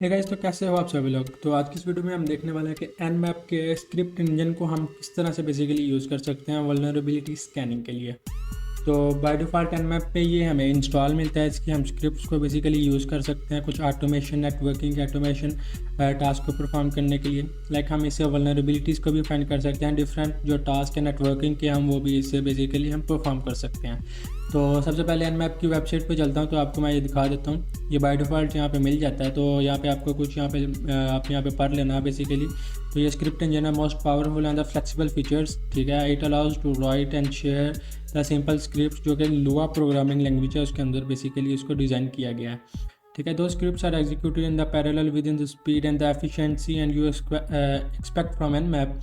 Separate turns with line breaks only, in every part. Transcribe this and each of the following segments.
Hey guys, तो कैसे हो आप सभी लोग। तो आज की इस वीडियो में हम देखने वाले हैं कि nmap के स्क्रिप्ट इंजन को हम किस तरह से बेसिकली यूज़ कर सकते हैं वल्नरेबिलिटी स्कैनिंग के लिए। तो बाय डिफ़ॉल्ट nmap पे ये हमें इंस्टॉल मिलता है, इसकी हम स्क्रिप्ट्स को बेसिकली यूज़ कर सकते हैं कुछ ऑटोमेशन, नेटवर्किंग ऑटोमेशन टास्क को परफॉर्म करने के लिए। लाइक हम इससे वल्नरेबिलिटीज़ को भी फाइंड कर सकते हैं, डिफरेंट जो टास्क है नेटवर्किंग के हम वो भी इससे बेसिकली हम परफॉर्म कर सकते हैं। तो सबसे पहले nmap की वेबसाइट पे चलता हूँ, तो आपको मैं ये दिखा देता हूँ। ये बाय डिफ़ॉल्ट यहाँ पे मिल जाता है, तो यहाँ पे आपको कुछ यहाँ पे आप यहाँ पे पढ़ लेना है बेसिकली। तो ये स्क्रिप्ट इंजन है most powerful and the flexible features, ठीक है। It allows to write and share the simple script, जो कि लुआ प्रोग्रामिंग लैंग्वेज है उसके अंदर बेसिकली इसको डिज़ाइन किया गया है, ठीक है। दो scripts are executed in the parallel with in the speed and the efficiency and you expect from nmap।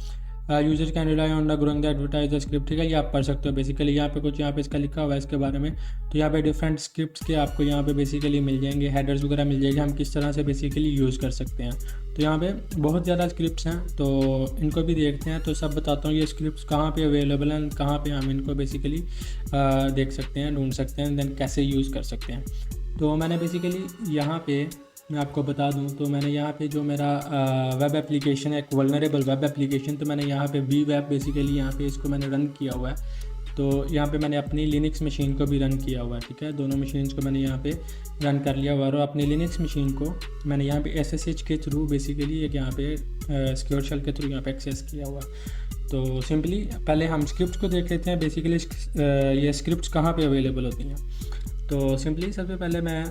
User can rely on the growing the advertise the script, ठीक है। ये आप पढ़ सकते हो बेसिकली। यहाँ पे कुछ यहाँ पे इसका लिखा हुआ है इसके बारे में। तो यहाँ पे डिफरेंट स्क्रिप्ट्स के आपको यहाँ पे बेसिकली मिल जाएंगे, हेडर्स वगैरह मिल जाएंगे, हम किस तरह से बेसिकली यूज़ कर सकते हैं। तो यहाँ पे बहुत ज़्यादा स्क्रिप्ट्स हैं, तो इनको भी देखते हैं। तो सब बताता हूँ ये स्क्रिप्ट्स कहाँ पे अवेलेबल हैं, कहाँ पे हम इनको बेसिकली देख सकते हैं, ढूंढ सकते हैं, देन कैसे यूज़ कर सकते हैं। तो मैंने बेसिकली यहाँ पे मैं आपको बता दूं, तो मैंने यहाँ पे जो मेरा वेब एप्लीकेशन है, एक वल्नरेबल वेब एप्लीकेशन, तो मैंने यहाँ पे वी वेब बेसिकली यहाँ पे इसको मैंने रन किया हुआ है। तो यहाँ पे मैंने अपनी लिनक्स मशीन को भी रन किया हुआ है, ठीक है। दोनों मशीन्स को मैंने यहाँ पे रन कर लिया हुआ है, और अपनी लिनक्स मशीन को मैंने यहाँ पे SSH के थ्रू बेसिकली एक यहाँ पे सिक्योर शेल के थ्रू यहाँ पे एक्सेस किया हुआ है। तो सिंपली पहले हम स्क्रिप्ट को देख लेते हैं बेसिकली ये स्क्रिप्ट कहाँ पर अवेलेबल होती हैं। तो सिंपली सबसे पहले मैं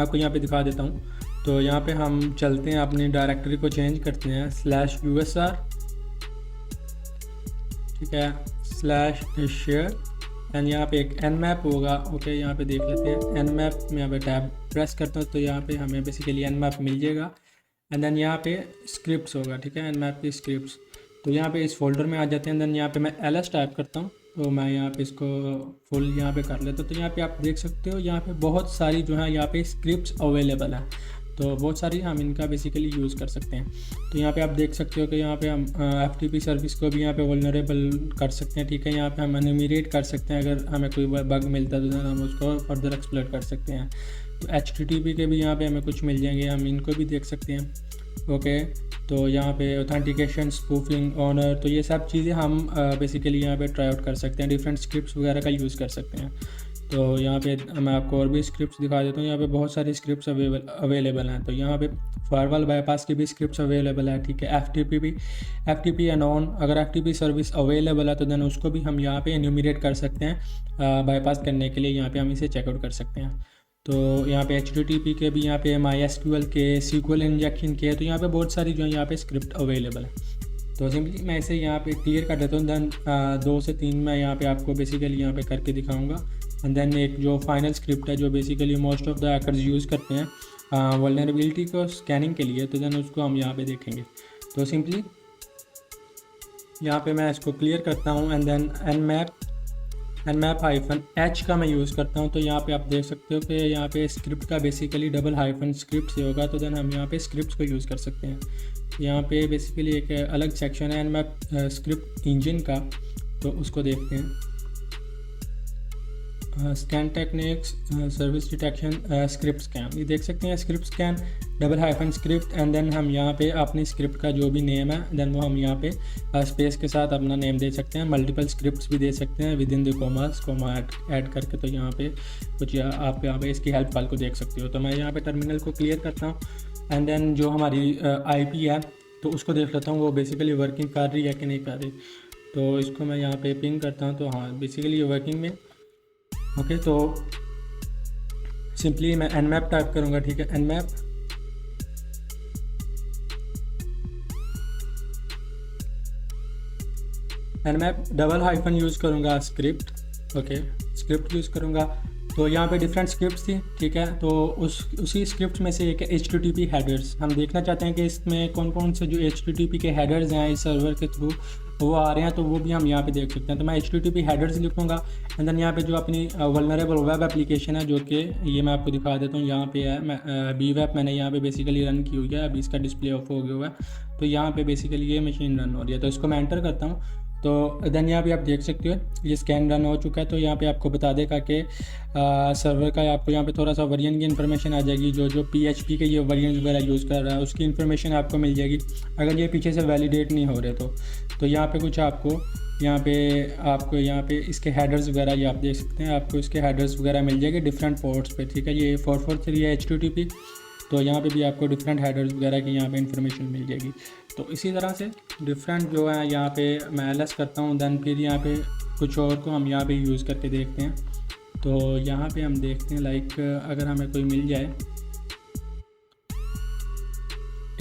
आपको यहाँ पे दिखा देता हूँ। तो यहाँ पे हम चलते हैं, अपनी डायरेक्टरी को चेंज करते हैं /usr, ठीक है, /share एंड यहाँ पे एक nmap होगा। ओके, यहाँ पे देख लेते हैं nmap में। यहाँ पे टैब प्रेस करता हूँ तो यहाँ पे हमें बेसिकली nmap मिल जाएगा। एंड देन यहाँ पे स्क्रिप्ट्स होगा, ठीक है, nmap की स्क्रिप्ट्स। तो यहाँ पे इस फोल्डर में आ जाते हैं। देन यहाँ पे मैं ls टाइप करता हूँ, तो मैं यहाँ पे इसको फुल यहाँ पे कर लेता हूँ। तो यहाँ पे आप देख सकते हो यहाँ पे बहुत सारी जो है यहाँ पे स्क्रिप्ट्स अवेलेबल है। तो बहुत सारी हम इनका बेसिकली यूज़ कर सकते हैं। तो यहाँ पे आप देख सकते हो कि यहाँ पे हम FTP सर्विस को भी यहाँ पे वल्नरेबल कर सकते हैं, ठीक है। यहाँ पे हम एनिमिरेट कर सकते हैं, अगर हमें कोई बग मिलता है तो हम उसको फर्दर एक्सप्लोर कर सकते हैं। तो HTTP के भी यहाँ पे हमें कुछ मिल जाएंगे, हम इनको भी देख सकते हैं। ओके, तो यहाँ पे ऑथेंटिकेशन, स्पूफिंग, ऑनर, तो ये सब चीज़ें हम बेसिकली यहाँ पे ट्राई आउट कर सकते हैं, डिफरेंट स्क्रिप्ट्स वगैरह का यूज़ कर सकते हैं। तो यहाँ पे मैं आपको और भी स्क्रिप्ट्स दिखा देता हूँ। यहाँ पे बहुत सारी स्क्रिप्ट्स अवेलेबल हैं। तो यहाँ पे फायरवॉल बाईपास की भी स्क्रिप्ट्स अवेलेबल है, ठीक है। FTP एंड ऑन, अगर FTP सर्विस अवेलेबल है तो देन उसको भी हम यहाँ पे एन्यूमरेट कर सकते हैं बाईपास करने के लिए। यहाँ पे हम इसे चेकआउट कर सकते हैं। तो यहाँ पे HTTP के भी, यहाँ पे MySQL के, SQL इंजेक्शन के, तो यहाँ पे बहुत सारी जो है यहाँ पे स्क्रिप्ट अवेलेबल है। तो सिंपली मैं इसे यहाँ पे क्लियर कर देता हूँ। देन 2 से 3 मैं यहाँ पे आपको बेसिकली यहाँ पे करके दिखाऊंगा। एंड देन एक जो फाइनल स्क्रिप्ट है जो basically most of the hackers use करते हैं वल्नरेबिलिटी को स्कैनिंग के लिए, तो देन उसको हम यहाँ पे देखेंगे। तो सिंपली यहाँ पे मैं इसको क्लियर करता हूँ। एंड देन nmap-h का मैं यूज़ करता हूँ। तो यहाँ पे आप देख सकते हो कि यहाँ पे स्क्रिप्ट का बेसिकली डबल हाइफन स्क्रिप्ट से होगा, तो देन हम यहाँ पे स्क्रिप्ट्स को यूज़ कर सकते हैं। यहाँ पे बेसिकली एक अलग सेक्शन है nmap स्क्रिप्ट इंजन का, तो उसको देखते हैं। Scan techniques, service detection, script scan, ये देख सकते हैं script scan double hyphen script. And then हम यहाँ पे अपनी स्क्रिप्ट का जो भी नेम है देन वो हम यहाँ पे स्पेस के साथ अपना नेम दे सकते हैं। मल्टीपल स्क्रिप्ट्स भी दे सकते हैं with in the comma add करके। तो यहाँ पे कुछ आप यहाँ पे इसकी हेल्प फाइल को देख सकते हो। तो मैं यहाँ पे टर्मिनल को क्लियर करता हूँ। एंड देन जो हमारी IP है तो उसको देख लेता हूँ वो बेसिकली वर्किंग कर रही है कि नहीं कर रही। तो इसको मैं यहाँ पे पिंग करता हूँ, तो हाँ बेसिकली ये वर्किंग में। ओके, तो सिंपली मैं nmap टाइप करूँगा, ठीक है। nmap डबल हाइफन यूज़ करूँगा स्क्रिप्ट। ओके, स्क्रिप्ट यूज़ करूँगा। तो यहाँ पे डिफरेंट स्क्रिप्ट्स थी, ठीक है। तो उसी स्क्रिप्ट में से एक है HTTP हेडर्स। हम देखना चाहते हैं कि इसमें कौन कौन से जो HTTP के हेडर्स हैं इस सर्वर के थ्रू वो आ रहे हैं, तो वो भी हम यहाँ पे देख सकते हैं। तो मैं HTTP हेडर्स लिखूँगा। एंड देन यहाँ पे जो अपनी वल्नरेबल वेब एप्लीकेशन है, जो कि ये मैं आपको दिखा देता हूँ, यहाँ पे है। मैं BWeb मैंने यहाँ पे बेसिकली रन की हुई है, अभी इसका डिस्प्ले ऑफ हो गया हुआ है। तो यहाँ पे बेसिकली ये मशीन रन हो रही है, तो इसको मैं एंटर करता हूँ। तो देन यहाँ पे आप देख सकते हो ये स्कैन रन हो चुका है। तो यहाँ पे आपको बता देगा कि सर्वर का आपको यहाँ पे थोड़ा सा वेरिएंट की इन्फॉर्मेशन आ जाएगी, जो PHP के ये वेरिएंट वगैरह यूज़ कर रहा है उसकी इन्फॉर्मेशन आपको मिल जाएगी, अगर ये पीछे से वैलिडेट नहीं हो रहे तो यहाँ पे कुछ आपको यहाँ पे इसके हेडर्स वगैरह ये आप देख सकते हैं, आपको इसके हेडर्स वगैरह मिल जाएंगे डिफरेंट पोर्ट्स पे, ठीक है। ये 443 है HTTP, तो यहाँ पे भी आपको डिफरेंट हेडर्स वगैरह की यहाँ पे इन्फॉर्मेशन मिल जाएगी। तो इसी तरह से डिफरेंट जो है यहाँ पे मैं एलएस करता हूँ, देन फिर यहाँ पे कुछ और को हम यहाँ पे यूज़ करके देखते हैं। तो यहाँ पे हम देखते हैं लाइक अगर हमें कोई मिल जाए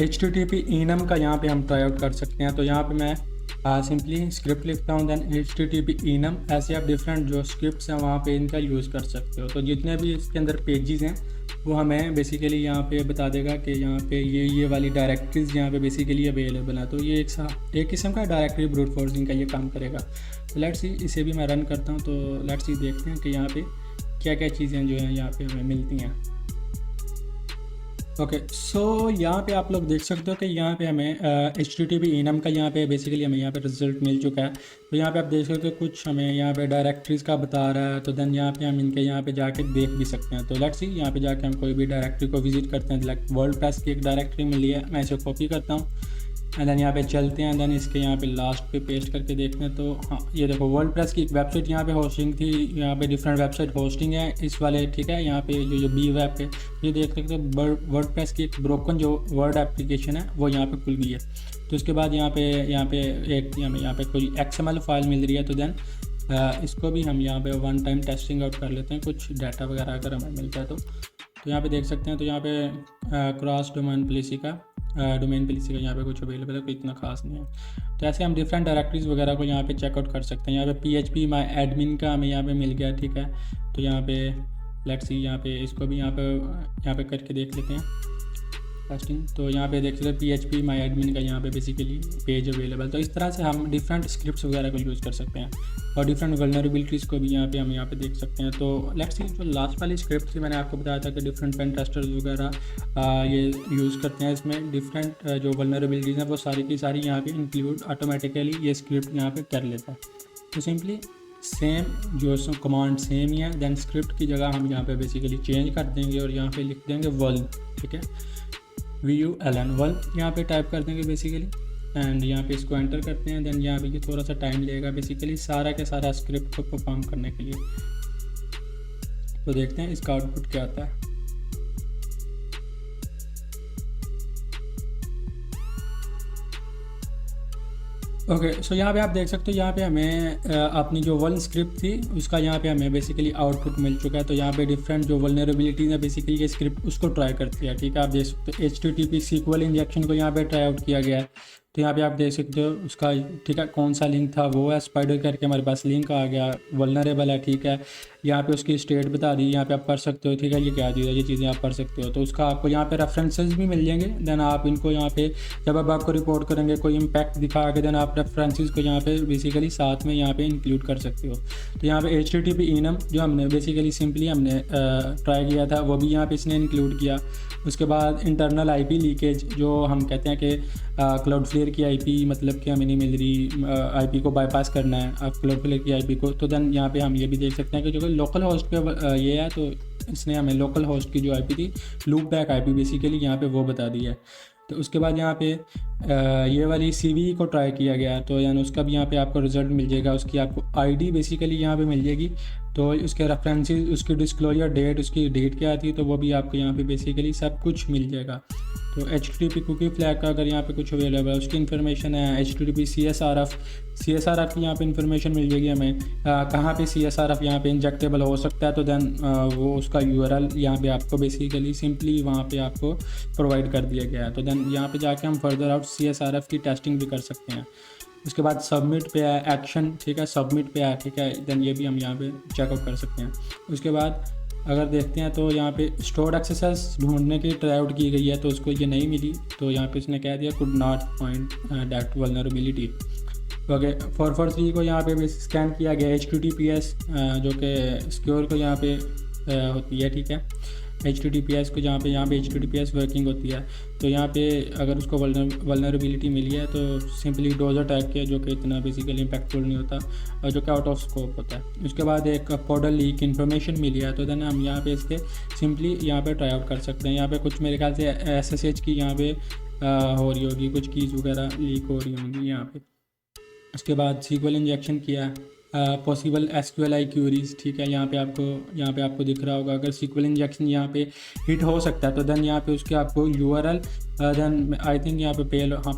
HTTP enum का यहाँ पे हम ट्राई आउट कर सकते हैं। तो यहाँ पे मैं सिंपली स्क्रिप्ट लिखता हूँ, देन HTTP enum, ऐसे आप डिफरेंट जो स्क्रिप्ट्स हैं वहाँ पे इनका यूज़ कर सकते हो। तो जितने भी इसके अंदर पेजेस हैं वो हमें बेसिकली यहाँ पे बता देगा कि यहाँ पे ये वाली डायरेक्टरीज यहाँ पे बेसिकली अवेलेबल है। तो ये एक किस्म का डायरेक्टरी ब्रूट फोर्सिंग का ये काम करेगा। तो लेट्स सी, इसे भी मैं रन करता हूँ। तो लेट्स सी देखते हैं कि यहाँ पे क्या क्या चीज़ें जो हैं यहाँ पे हमें मिलती हैं। ओके, सो यहाँ पे आप लोग देख सकते हो कि यहाँ पे हमें HTTP enum का यहाँ पे बेसिकली हमें यहाँ पे रिजल्ट मिल चुका है। तो यहाँ पे आप देख सकते हो कुछ हमें यहाँ पे डायरेक्टरीज का बता रहा है। तो देन यहाँ पे हम इनके यहाँ पे जाके देख भी सकते हैं। तो लेट्स सी, यहाँ पे जाके हम कोई भी डायरेक्टरी को विजिट करते हैं। लाइक वर्ल्डप्रेस की एक डायरेक्टरी मिली है, मैं इसे कॉपी करता हूँ एंड देन यहाँ पे चलते हैं, देन इसके यहाँ पे लास्ट पे पेस्ट करके देखते हैं। तो हाँ, ये देखो वर्ल्डप्रेस की एक वेबसाइट यहाँ पे होस्टिंग थी, यहाँ पे डिफरेंट वेबसाइट होस्टिंग है इस वाले, ठीक है। यहाँ पे जो बी वेब पे ये देख सकते हो वर्ल्डप्रेस की एक ब्रोकन जो वर्ड एप्लीकेशन है वो यहाँ पे खुल गई है। तो उसके बाद यहाँ पे कोई XML फाइल मिल रही है। तो देन इसको भी हम यहाँ पे वन टाइम टेस्टिंग आउट कर लेते हैं, कुछ डाटा वगैरह अगर हमें मिलता है तो यहाँ पे देख सकते हैं। तो यहाँ पे क्रॉस डोमेन पॉलिसी का यहाँ पे कुछ अवेलेबल है, कोई इतना खास नहीं है। तो ऐसे हम डिफरेंट डायरेक्टरीज वगैरह को यहाँ पे चेकआउट कर सकते हैं। यहाँ पे PHP माई एडमिन का हमें यहाँ पे मिल गया, ठीक है। तो यहाँ पे लेट्स सी, यहाँ पे इसको भी यहाँ पे करके देख लेते हैं टेस्टिंग। तो यहाँ पे देख सकते हैं PHP माई एडमिन का यहाँ पे बेसिकली पेज अवेलेबल। तो इस तरह से हम डिफरेंट स्क्रिप्ट्स वगैरह को यूज़ कर सकते हैं और डिफरेंट वल्नरेबिलिटीज़ को भी हम यहाँ पे देख सकते हैं। तो लेट्स सी, जो लास्ट वाली स्क्रिप्ट थी मैंने आपको बताया था कि डिफरेंट पेन टेस्टर्स वगैरह ये यूज़ करते हैं। इसमें डिफरेंट जो वल्नरेबिलिटीज़ हैं वो सारी की सारी यहाँ पे इंक्लूड ऑटोमेटिकली ये स्क्रिप्ट यहाँ पे कर लेता है। तो सिंपली सेम जो कमांड सेम ही है, देन स्क्रिप्ट की जगह हम यहाँ पे बेसिकली चेंज कर देंगे और यहाँ पे लिख देंगे वल्न, ठीक है, VULN वल्न यहाँ पे टाइप कर देंगे बेसिकली एंड यहाँ पे इसको एंटर करते हैं। देन यहाँ पे ये थोड़ा सा टाइम लेगा बेसिकली सारा के सारा स्क्रिप्ट को परफॉर्म करने के लिए। तो देखते हैं इसका आउटपुट क्या आता है। ओके, सो यहाँ पे आप देख सकते हो यहाँ पे हमें अपनी जो वल्न स्क्रिप्ट थी उसका यहाँ पे हमें बेसिकली आउटपुट मिल चुका है। तो यहाँ पे डिफरेंट जो वल्नरेबिलिटीज़ है बेसिकली ये स्क्रिप्ट उसको ट्राई करती है, ठीक है। आप देख सकते हो HTTP SQL इंजेक्शन को यहाँ पे ट्राई आउट किया गया है। तो यहाँ पे आप देख सकते हो उसका, ठीक है, कौन सा लिंक था वो है स्पाइडर करके हमारे पास लिंक आ गया, वल्नरेबल है, ठीक है। यहाँ पे उसकी स्टेट बता दी, यहाँ पे आप पढ़ सकते हो, ठीक है, ये क्या चीज़ है, ये चीज़ें आप पढ़ सकते हो। तो उसका आपको यहाँ पे रेफरेंसेस भी मिल जाएंगे। देन आप इनको यहाँ पे जब अब आपको रिपोर्ट करेंगे कोई इम्पैक्ट दिखा के देन आप रेफरेंसेस को यहाँ पे बेसिकली साथ में यहाँ पे इंक्लूड कर सकते हो। तो यहाँ पे HTTP enum जो हमने बेसिकली सिंपली हमने ट्राई किया था वो भी यहाँ पे इसने इंक्लूड किया। उसके बाद इंटरनल IP लीकेज जो हम कहते हैं कि क्लाउडफ्लेयर की IP मतलब कि हमें नहीं मिल रही, IP को बाईपास करना है आप क्लाउडफ्लेयर की IP को। तो देन यहाँ पे हम ये भी देख सकते हैं कि जो लोकल होस्ट पे ये है तो इसने हमें लोकल होस्ट की जो IP थी लूप बैक IP बेसिकली यहाँ पे वो बता दी है। तो उसके बाद यहाँ पे ये वाली CVE को ट्राई किया गया तो यानी उसका भी यहाँ पे आपको रिजल्ट मिल जाएगा, उसकी आपको ID बेसिकली यहाँ पे मिल जाएगी। तो उसके रेफरेंसेस, उसकी डिस्क्लोजर डेट, उसकी डेट क्या आती है तो वो भी आपको यहाँ पे बेसिकली सब कुछ मिल जाएगा। तो HTTP कुकी फ्लैग का अगर यहाँ पे कुछ अवेलेबल है उसकी इन्फॉर्मेशन है। HTTP CSRF की यहाँ पे इन्फॉर्मेशन मिल जाएगी हमें, कहाँ पे CSRF यहाँ पे इंजेक्टेबल हो सकता है। तो देन वो उसका URL यहाँ पे आपको बेसिकली सिंपली वहाँ पे आपको प्रोवाइड कर दिया गया है। तो देन यहाँ पे जाके हम फर्दर आउट CSRF की टेस्टिंग भी कर सकते हैं। उसके बाद सबमिट पे है एक्शन, ठीक है, सबमिट पे है, ठीक है। देन ये भी हम यहाँ पे चेकआउट कर सकते हैं। उसके बाद अगर देखते हैं तो यहाँ पे स्टोर्ड एक्सेस ढूंढने की ट्राई आउट की गई है तो उसको ये नहीं मिली। तो यहाँ पे इसने कह दिया could not find that vulnerability. Okay, 443 को यहाँ पे स्कैन किया गया HTTPS जो कि सिक्योर को यहाँ पे होती है, ठीक है। HTTPS को, जहाँ पे HTTPS वर्किंग होती है, तो यहाँ पे अगर उसको वल्नरेबिलिटी मिली है तो सिंपली डोज अटैक किया, जो कि इतना बेसिकली इम्पैक्टफुल नहीं होता और जो कि आउट ऑफ स्कोप होता है। उसके बाद एक पोर्टल लीक इन्फॉर्मेशन मिली है, तो देन हम यहाँ पे इसके सिंपली यहाँ पे ट्राई आउट कर सकते हैं। यहाँ पे कुछ मेरे ख्याल से SSH की यहाँ पे हो रही होगी, कुछ कीज़ वगैरह लीक हो रही होंगी यहाँ पे। उसके बाद SQL इंजेक्शन किया, पॉसिबल SQLi क्यूरीज, ठीक है, यहाँ पे आपको दिख रहा होगा। अगर SQL इंजेक्शन यहाँ पे हिट हो सकता है तो देन यहाँ पे उसके आपको URL, देन आई थिंक यहाँ पे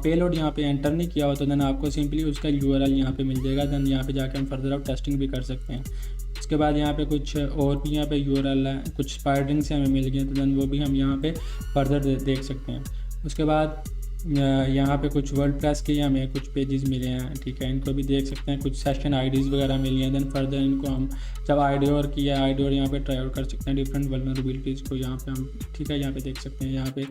पेलोड यहाँ पे एंटर नहीं किया हो तो देन आपको सिंपली उसका URL यहाँ पे मिल जाएगा। देन यहाँ पे जाकर हम फर्दर आप टेस्टिंग भी कर सकते हैं। उसके बाद यहाँ पे कुछ और भी यहाँ पे URL है, कुछ स्पाइडरिंग से हमें मिल गए, तो देन वो भी हम यहाँ पे फर्दर देख सकते हैं। उसके बाद यहाँ पे कुछ वर्डप्रेस के हमें कुछ पेजेस मिले हैं, ठीक है, इनको भी देख सकते हैं। कुछ सेशन आईडीज़ वगैरह मिली हैं, देन फर्दर इनको हम जब आईडीओर किया, आईडीओर यहाँ पे ट्राई आउट कर सकते हैं डिफरेंट वल्नरेबिलिटीज़ को। यहाँ पे हम, ठीक है, यहाँ पे देख सकते हैं, यहाँ पे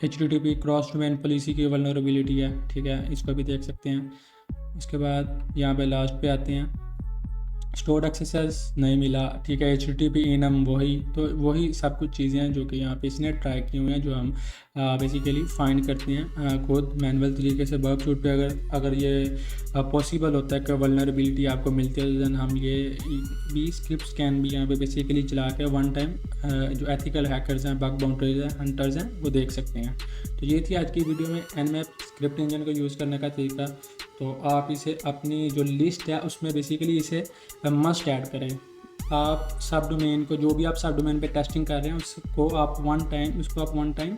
HTTP क्रॉस डोमेन पॉलिसी की वल्नरेबिलिटी है, ठीक है, इसको भी देख सकते हैं। उसके बाद यहाँ पे लास्ट पे आते हैं, स्टोर्ड एक्सेसेस नहीं मिला, ठीक है, HTTP enum वही सब कुछ चीज़ें हैं जो कि यहाँ पे इसने ट्राई की हुई हैं, जो हम बेसिकली फाइंड करते हैं खुद मैनुअल तरीके से। वर्कशूट पे अगर ये पॉसिबल होता है कि वल्नरेबिलिटी आपको मिलती है, तो देन हम ये भी स्क्रिप्ट स्कैन भी यहाँ पे बेसिकली चला के वन टाइम जो एथिकल हैकर्स हैं, बग बाउंडरीज हैं, हंटर्स हैं, वो देख सकते हैं। तो ये थी आज की वीडियो में Nmap स्क्रिप्ट इंजन को यूज़ करने का तरीका। तो आप इसे अपनी जो लिस्ट है उसमें बेसिकली इसे मस्ट ऐड करें। आप सब डोमेन को, जो भी आप सब डोमेन पे टेस्टिंग कर रहे हैं, उसको आप वन टाइम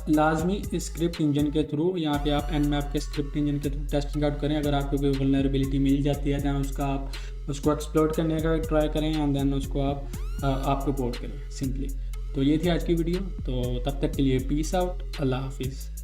लाजमी स्क्रिप्ट इंजन के थ्रू, यहाँ पे आप Nmap के स्क्रिप्ट इंजन के थ्रू टेस्टिंग आउट करें। अगर आपको कोई वल्नरेबिलिटी मिल जाती है दैन आप उसको एक्सप्लोर करने का ट्राई करें एंड देन उसको आप रिपोर्ट करें सिंपली। तो ये थी आज की वीडियो, तो तब तक के लिए पीस आउट, अल्लाह हाफिज़।